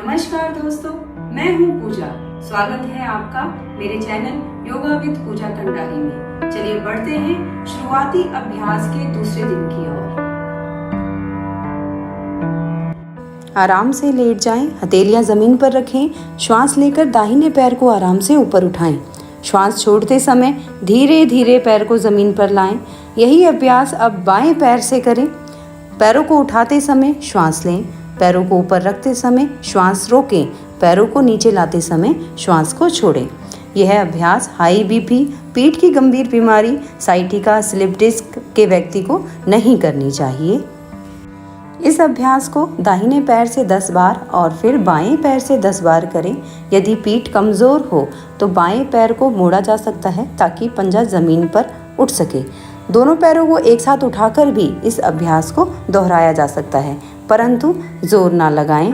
नमस्कार दोस्तों, मैं हूँ पूजा। स्वागत है आपका मेरे चैनल योगा विद पूजा कंडारी में। चलिए बढ़ते हैं शुरुआती अभ्यास के दूसरे दिन की ओर। आराम से लेट जाएं, हथेलियां जमीन पर रखें। श्वास लेकर दाहिने पैर को आराम से ऊपर उठाएं। श्वास छोड़ते समय धीरे धीरे पैर को जमीन पर लाएं। यही अभ्यास अब बाएं पैर से करें। पैरों को उठाते समय श्वास लें, पैरों को ऊपर रखते समय श्वास रोकें, पैरों को नीचे लाते समय श्वास को छोड़ें। यह अभ्यास हाई बीपी, पीठ की गंभीर बीमारी, साइटिका, स्लिप डिस्क के व्यक्ति को नहीं करनी चाहिए। इस अभ्यास को दाहिने पैर से 10 बार और फिर बाएं पैर से 10 बार करें। यदि पीठ कमज़ोर हो तो बाएं पैर को मोड़ा जा सकता है ताकि पंजा ज़मीन पर उठ सके। दोनों पैरों को एक साथ उठाकर भी इस अभ्यास को दोहराया जा सकता है, परंतु जोर ना लगाएं।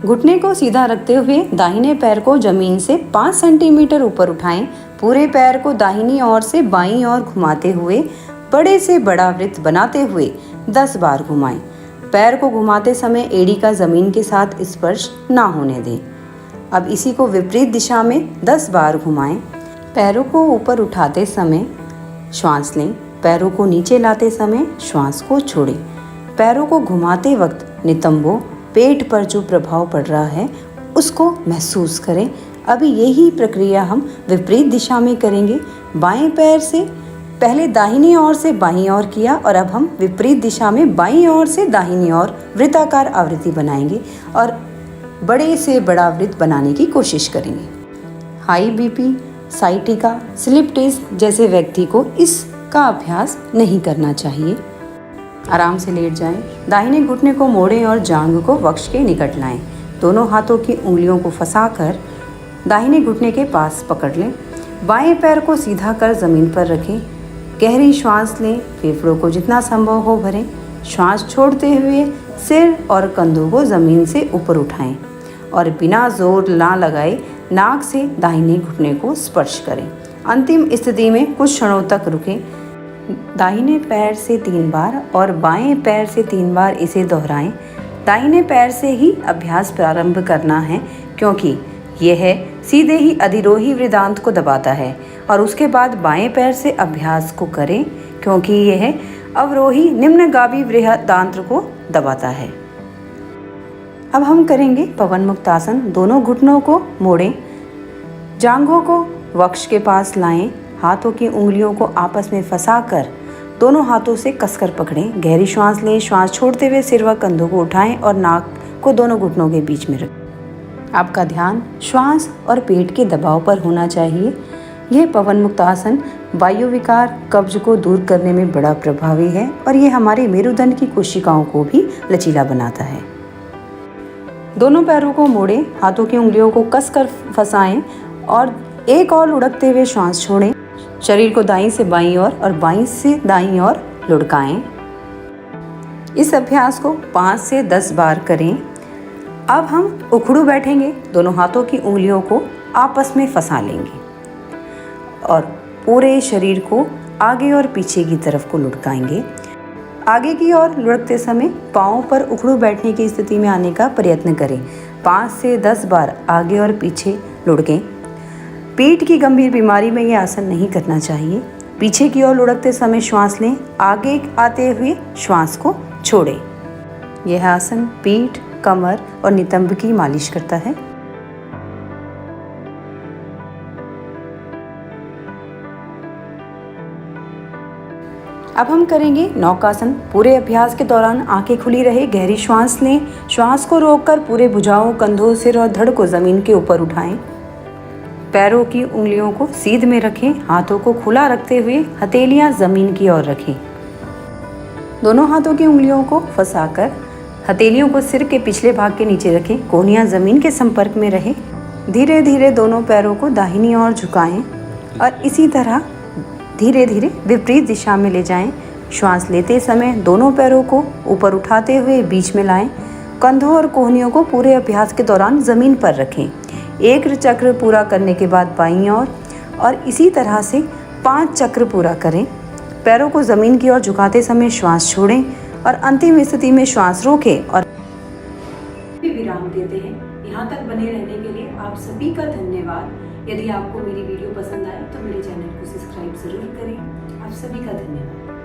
घुटने को सीधा रखते हुए दाहिने पैर को जमीन से 5 सेंटीमीटर ऊपर उठाएं। पूरे पैर को दाहिनी ओर से बाईं ओर घुमाते हुए बड़े से बड़ा वृत्त बनाते हुए 10 बार घुमाएं। पैर को घुमाते समय एड़ी का जमीन के साथ स्पर्श ना होने दें। अब इसी को विपरीत दिशा में 10 बार घुमाएं। पैरों को ऊपर उठाते समय श्वास लें, पैरों को नीचे लाते समय श्वास को छोड़ें। पैरों को घुमाते वक्त नितंबों, पेट पर जो प्रभाव पड़ रहा है उसको महसूस करें। अभी यही प्रक्रिया हम विपरीत दिशा में करेंगे। बाएं पैर से पहले दाहिनी ओर से बाईं ओर किया और अब हम विपरीत दिशा में बाईं ओर से दाहिनी ओर वृत्ताकार आवृत्ति बनाएंगे और बड़े से बड़ा वृत्त बनाने की कोशिश करेंगे। High BP, sciatica, slip disc जैसे व्यक्ति को इसका अभ्यास नहीं करना चाहिए। आराम से लेट जाएं, दाहिने घुटने को मोड़ें और जांघ को वक्ष के निकट लाएं। दोनों हाथों की उंगलियों को फंसाकर दाहिने घुटने के पास पकड़ लें। बाएं पैर को सीधा कर जमीन पर रखें। गहरी श्वास लें, फेफड़ों को जितना संभव हो भरें। श्वास छोड़ते हुए सिर और कंधों को ज़मीन से ऊपर उठाएं और बिना जोर ना लगाए नाक से दाहिने घुटने को स्पर्श करें। अंतिम स्थिति में कुछ क्षणों तक रुकें। दाहिने पैर से 3 बार और बाएं पैर से 3 बार इसे दोहराएं। दाहिने पैर से ही अभ्यास प्रारंभ करना है क्योंकि यह सीधे ही अधिरोही वृदांत को दबाता है और उसके बाद बाएं पैर से अभ्यास को करें क्योंकि यह अवरोही निम्नगामी वृहदांत्र को दबाता है। अब हम करेंगे पवन मुक्त आसन। दोनों घुटनों को मोड़ें, जांघों को वक्ष के पास लाएं, हाथों की उंगलियों को आपस में फंसाकर दोनों हाथों से कसकर पकड़ें। गहरी श्वास लें, श्वास छोड़ते हुए सिर व कंधों को उठाएं और नाक को दोनों घुटनों के बीच में रखें। आपका ध्यान श्वास और पेट के दबाव पर होना चाहिए। यह पवन मुक्त आसन वायु विकार, कब्ज को दूर करने में बड़ा प्रभावी है और ये हमारे मेरुदंड की कोशिकाओं को भी लचीला बनाता है। दोनों पैरों को मोड़ें, हाथों की उंगलियों को कसकर फंसाएं और एक और लुढ़कते हुए श्वास छोड़ें। शरीर को दाईं से बाईं ओर और बाईं से दाईं ओर लुढ़काएं। इस अभ्यास को 5 से 10 बार करें। अब हम उखड़ू बैठेंगे। दोनों हाथों की उंगलियों को आपस में फंसा लेंगे और पूरे शरीर को आगे और पीछे की तरफ को लुढ़काएंगे। आगे की ओर लुढ़कते समय पाँव पर उखड़ू बैठने की स्थिति में आने का प्रयत्न करें। 5 से 10 बार आगे और पीछे लुढ़कें। पीठ की गंभीर बीमारी में ये आसन नहीं करना चाहिए। पीछे की ओर लुढ़कते समय श्वास लें, आगे आते हुए श्वास को छोड़ें। यह आसन पीठ, कमर और नितंब की मालिश करता है। अब हम करेंगे नौकासन। पूरे अभ्यास के दौरान आंखें खुली रहे, गहरी श्वास लें। श्वास को रोककर पूरे भुजाओं, कंधों, सिर और धड़ को जमीन के ऊपर उठाएं। पैरों की उंगलियों को सीध में रखें, हाथों को खुला रखते हुए हथेलियां जमीन की ओर रखें। दोनों हाथों की उंगलियों को फंसाकर हथेलियों को सिर के पिछले भाग के नीचे रखें। कोहनियां जमीन के संपर्क में रहे। धीरे धीरे दोनों पैरों को दाहिनी ओर झुकाएं और इसी तरह धीरे धीरे विपरीत दिशा में ले जाएं। श्वास लेते समय दोनों पैरों को ऊपर उठाते हुए बीच में लाएं। कंधों और कोहनियों को पूरे अभ्यास के दौरान जमीन पर रखें। एक चक्र पूरा करने के बाद बाईं ओर और इसी तरह से 5 चक्र पूरा करें। पैरों को जमीन की ओर झुकाते समय श्वास छोड़ें और अंतिम स्थिति में श्वास रोकें और विराम देते हैं। यहाँ तक बने रहने के लिए आप सभी का धन्यवाद। यदि आपको मेरी वीडियो पसंद आए तो मेरे चैनल को सब्सक्राइब जरूर करें। आप सभी का धन्यवाद।